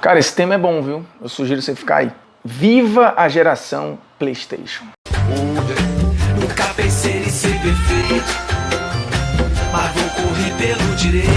Cara, esse tema é bom, viu? Eu sugiro você ficar aí. Viva a geração PlayStation. Nunca pensei em ser perfeito, mas vou correr pelo direito.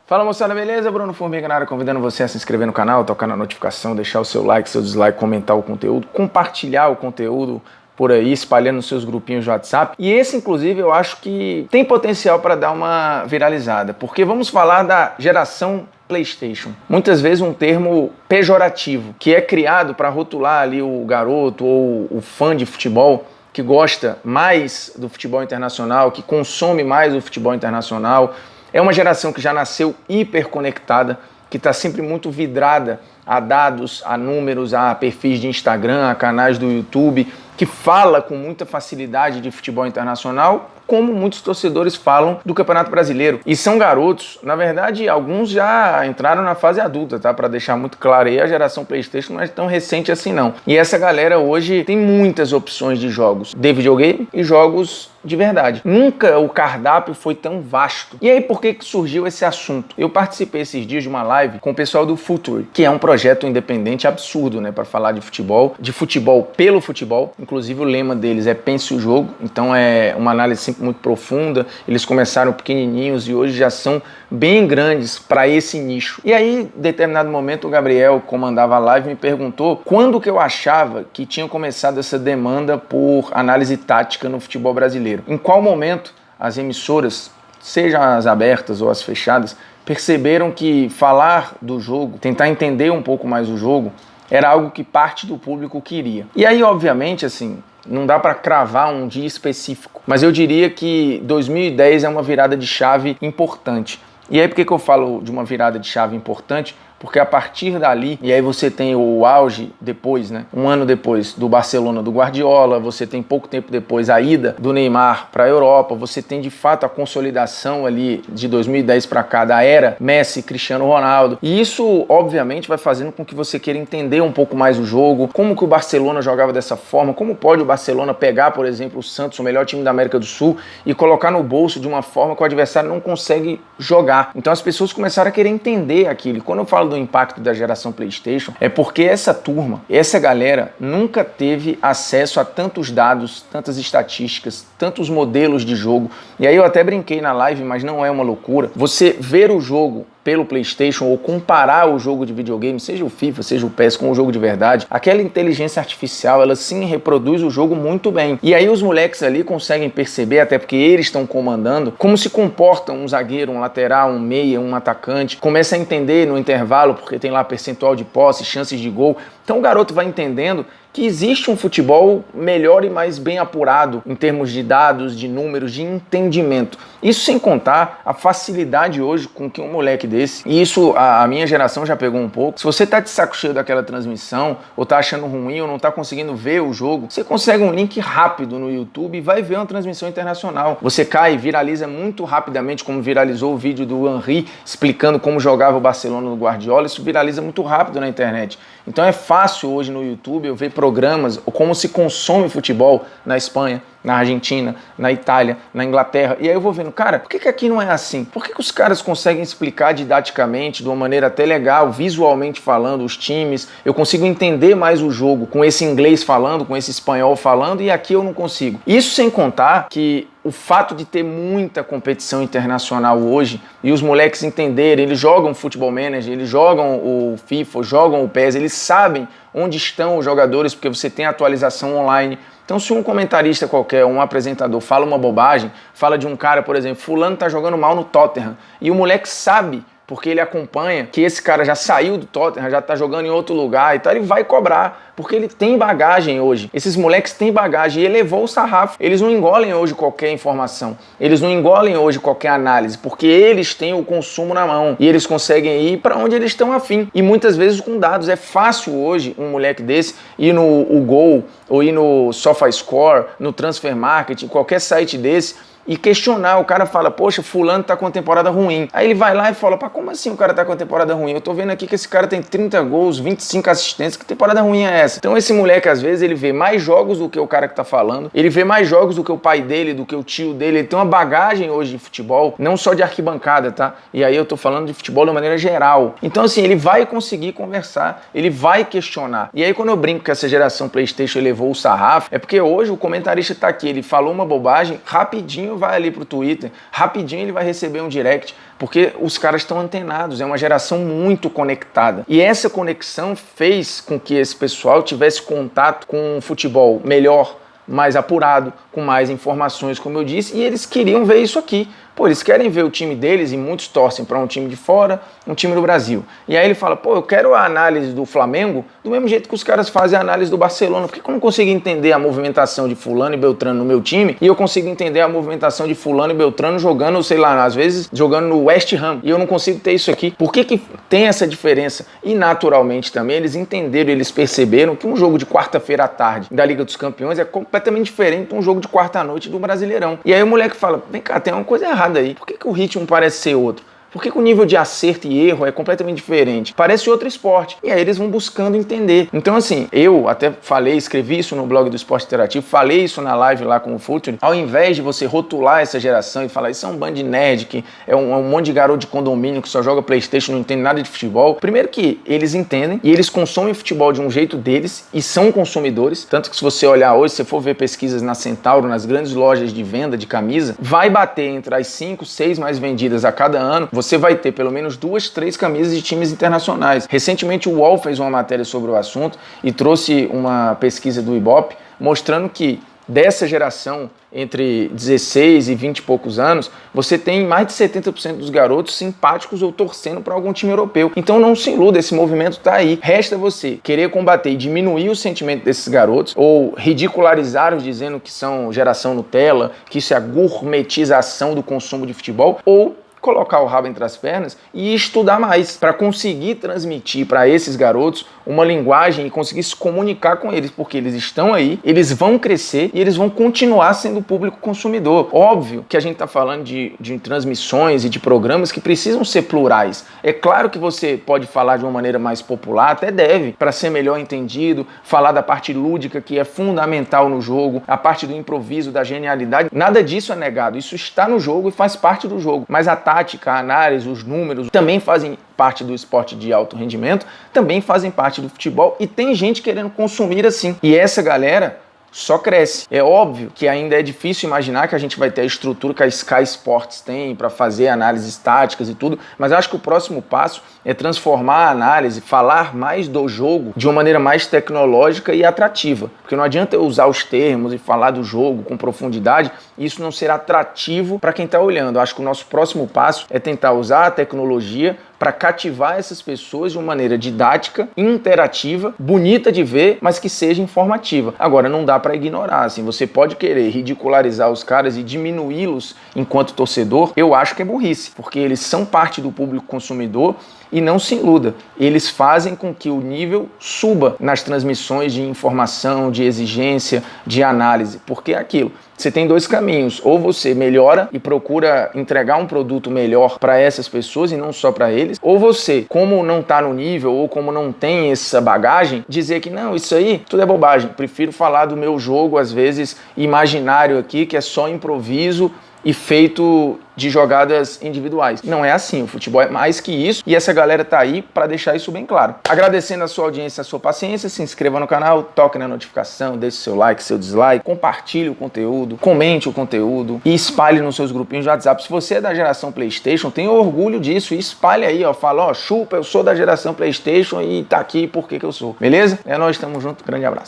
Fala moçada, beleza? Bruno Formiga na área, convidando você a se inscrever no canal, tocar na notificação, deixar o seu like, seu dislike, comentar o conteúdo, compartilhar o conteúdo por aí, espalhando nos seus grupinhos de WhatsApp. E esse, inclusive, eu acho que tem potencial para dar uma viralizada, porque vamos falar da geração PlayStation. Muitas vezes um termo pejorativo, que é criado para rotular ali o garoto ou o fã de futebol que gosta mais do futebol internacional, que consome mais o futebol internacional. É uma geração que já nasceu hiperconectada, que está sempre muito vidrada a dados, a números, a perfis de Instagram, a canais do YouTube, que fala com muita facilidade de futebol internacional, como muitos torcedores falam do Campeonato Brasileiro. E são garotos, na verdade, alguns já entraram na fase adulta, tá? Para deixar muito claro aí, a geração PlayStation não é tão recente assim não. E essa galera hoje tem muitas opções de jogos de videogame e jogos de verdade. Nunca o cardápio foi tão vasto. E aí, por que surgiu esse assunto? Eu participei esses dias de uma live com o pessoal do Futuri, que é um projeto independente absurdo, né, para falar de futebol pelo futebol. Inclusive o lema deles é Pense o Jogo, então é uma análise sempre muito profunda. Eles começaram pequenininhos e hoje já são bem grandes para esse nicho. E aí, em determinado momento, o Gabriel, que comandava a live, me perguntou quando que eu achava que tinha começado essa demanda por análise tática no futebol brasileiro. Em qual momento as emissoras, sejam as abertas ou as fechadas, perceberam que falar do jogo, tentar entender um pouco mais o jogo, era algo que parte do público queria. E aí, obviamente, assim, não dá para cravar um dia específico, mas eu diria que 2010 é uma virada de chave importante. E aí, por que eu falo de uma virada de chave importante? Porque a partir dali, e aí você tem o auge depois, né? Um ano depois do Barcelona do Guardiola, você tem pouco tempo depois a ida do Neymar para a Europa, você tem de fato a consolidação ali de 2010 para cá da era Messi, Cristiano Ronaldo. E isso, obviamente, vai fazendo com que você queira entender um pouco mais o jogo, como que o Barcelona jogava dessa forma, como pode o Barcelona pegar, por exemplo, o Santos, o melhor time da América do Sul, e colocar no bolso de uma forma que o adversário não consegue jogar. Então as pessoas começaram a querer entender aquilo. E quando eu falo do impacto da geração PlayStation, é porque essa turma, essa galera nunca teve acesso a tantos dados, tantas estatísticas, tantos modelos de jogo. E aí eu até brinquei na live, mas não é uma loucura. Você ver o jogo pelo PlayStation ou comparar o jogo de videogame, seja o FIFA, seja o PES, com o jogo de verdade, aquela inteligência artificial, ela sim reproduz o jogo muito bem. E aí os moleques ali conseguem perceber, até porque eles estão comandando, como se comporta um zagueiro, um lateral, um meia, um atacante. Começa a entender no intervalo, porque tem lá percentual de posse, chances de gol. Então o garoto vai entendendo que existe um futebol melhor e mais bem apurado em termos de dados, de números, de entendimento. Isso sem contar a facilidade hoje com que um moleque desse, e isso a minha geração já pegou um pouco, se você tá de saco cheio daquela transmissão, ou tá achando ruim, ou não tá conseguindo ver o jogo, você consegue um link rápido no YouTube e vai ver uma transmissão internacional. Você cai e viraliza muito rapidamente, como viralizou o vídeo do Henry explicando como jogava o Barcelona no Guardiola, isso viraliza muito rápido na internet. Então é fácil hoje no YouTube eu ver programas, como se consome futebol na Espanha, na Argentina, na Itália, na Inglaterra. E aí eu vou vendo, cara, por que aqui não é assim? Por que os caras conseguem explicar didaticamente, de uma maneira até legal, visualmente falando, os times? Eu consigo entender mais o jogo com esse inglês falando, com esse espanhol falando, e aqui eu não consigo. Isso sem contar que o fato de ter muita competição internacional hoje e os moleques entenderem, eles jogam Futebol Manager, eles jogam o FIFA, jogam o PES, eles sabem onde estão os jogadores porque você tem atualização online. Então se um comentarista qualquer, um apresentador fala uma bobagem, fala de um cara, por exemplo, fulano tá jogando mal no Tottenham, e o moleque sabe, porque ele acompanha, que esse cara já saiu do Tottenham, já tá jogando em outro lugar e tal, ele vai cobrar, porque ele tem bagagem hoje. Esses moleques têm bagagem e elevou o sarrafo. Eles não engolem hoje qualquer informação, eles não engolem hoje qualquer análise, porque eles têm o consumo na mão e eles conseguem ir para onde eles estão afim. E muitas vezes com dados. É fácil hoje um moleque desse ir no Gol ou ir no SofaScore, no Transfer Market, qualquer site desse, e questionar. O cara fala, poxa, fulano tá com uma temporada ruim. Aí ele vai lá e fala, pá, como assim o cara tá com uma temporada ruim? Eu tô vendo aqui que esse cara tem 30 gols, 25 assistências, que temporada ruim é essa? Então esse moleque, às vezes, ele vê mais jogos do que o cara que tá falando, ele vê mais jogos do que o pai dele, do que o tio dele, ele tem uma bagagem hoje de futebol, não só de arquibancada, tá? E aí eu tô falando de futebol de maneira geral. Então assim, ele vai conseguir conversar, ele vai questionar. E aí quando eu brinco que essa geração PlayStation elevou o sarrafo, é porque hoje o comentarista tá aqui, ele falou uma bobagem, rapidinho vai ali pro Twitter, rapidinho ele vai receber um direct, porque os caras estão antenados, é uma geração muito conectada. E essa conexão fez com que esse pessoal tivesse contato com um futebol melhor, mais apurado, com mais informações, como eu disse, e eles queriam ver isso aqui. Pô, eles querem ver o time deles e muitos torcem para um time de fora, um time do Brasil. E aí ele fala, pô, eu quero a análise do Flamengo do mesmo jeito que os caras fazem a análise do Barcelona. Por que eu não consigo entender a movimentação de fulano e beltrano no meu time e eu consigo entender a movimentação de fulano e beltrano jogando, sei lá, às vezes jogando no West Ham e eu não consigo ter isso aqui? Por que tem essa diferença? E naturalmente também eles entenderam, eles perceberam que um jogo de quarta-feira à tarde da Liga dos Campeões é completamente diferente de um jogo de quarta à noite do Brasileirão. E aí o moleque fala, vem cá, tem uma coisa errada aí. Por que o ritmo parece ser outro? Por que o nível de acerto e erro é completamente diferente? Parece outro esporte. E aí eles vão buscando entender. Então assim, eu até falei, escrevi isso no blog do Esporte Interativo, falei isso na live lá com o Futuri. Ao invés de você rotular essa geração e falar isso é um bando de nerd, que é um monte de garoto de condomínio que só joga PlayStation, não entende nada de futebol. Primeiro que eles entendem e eles consomem futebol de um jeito deles e são consumidores. Tanto que se você olhar hoje, se você for ver pesquisas na Centauro, nas grandes lojas de venda de camisa, vai bater entre as 5, 6 mais vendidas a cada ano. Você vai ter pelo menos 2, 3 camisas de times internacionais. Recentemente o UOL fez uma matéria sobre o assunto e trouxe uma pesquisa do Ibope mostrando que dessa geração entre 16 e 20 e poucos anos, você tem mais de 70% dos garotos simpáticos ou torcendo para algum time europeu. Então não se iluda, esse movimento está aí. Resta você querer combater e diminuir o sentimento desses garotos ou ridicularizar-os dizendo que são geração Nutella, que isso é a gourmetização do consumo de futebol, ou colocar o rabo entre as pernas e estudar mais para conseguir transmitir para esses garotos uma linguagem e conseguir se comunicar com eles, porque eles estão aí, eles vão crescer e eles vão continuar sendo público consumidor. Óbvio que a gente está falando de transmissões e de programas que precisam ser plurais. É claro que você pode falar de uma maneira mais popular, até deve, para ser melhor entendido, falar da parte lúdica que é fundamental no jogo, a parte do improviso, da genialidade. Nada disso é negado, isso está no jogo e faz parte do jogo, mas a tática, a análise, os números também fazem parte do esporte de alto rendimento, também fazem parte do futebol e tem gente querendo consumir assim. E essa galera só cresce. É óbvio que ainda é difícil imaginar que a gente vai ter a estrutura que a Sky Sports tem para fazer análises táticas e tudo, mas eu acho que o próximo passo é transformar a análise, falar mais do jogo de uma maneira mais tecnológica e atrativa. Porque não adianta eu usar os termos e falar do jogo com profundidade e isso não ser atrativo para quem está olhando. Eu acho que o nosso próximo passo é tentar usar a tecnologia para cativar essas pessoas de uma maneira didática, interativa, bonita de ver, mas que seja informativa. Agora, não dá para ignorar, assim, você pode querer ridicularizar os caras e diminuí-los enquanto torcedor, eu acho que é burrice, porque eles são parte do público consumidor e não se iluda, eles fazem com que o nível suba nas transmissões de informação, de exigência, de análise, porque é aquilo. Você tem dois caminhos, ou você melhora e procura entregar um produto melhor para essas pessoas e não só para eles, ou você, como não está no nível ou como não tem essa bagagem, dizer que não, isso aí tudo é bobagem, prefiro falar do meu jogo, às vezes imaginário aqui, que é só improviso e feito de jogadas individuais. Não é assim, o futebol é mais que isso e essa galera tá aí para deixar isso bem claro. Agradecendo a sua audiência, a sua paciência, se inscreva no canal, toque na notificação, deixe seu like, seu dislike, compartilhe o conteúdo, comente o conteúdo e espalhe nos seus grupinhos de WhatsApp. Se você é da geração PlayStation, tenha orgulho disso e espalhe aí, ó, fala, ó, chupa, eu sou da geração PlayStation e tá aqui porque que eu sou. Beleza? É nóis, tamo junto, grande abraço.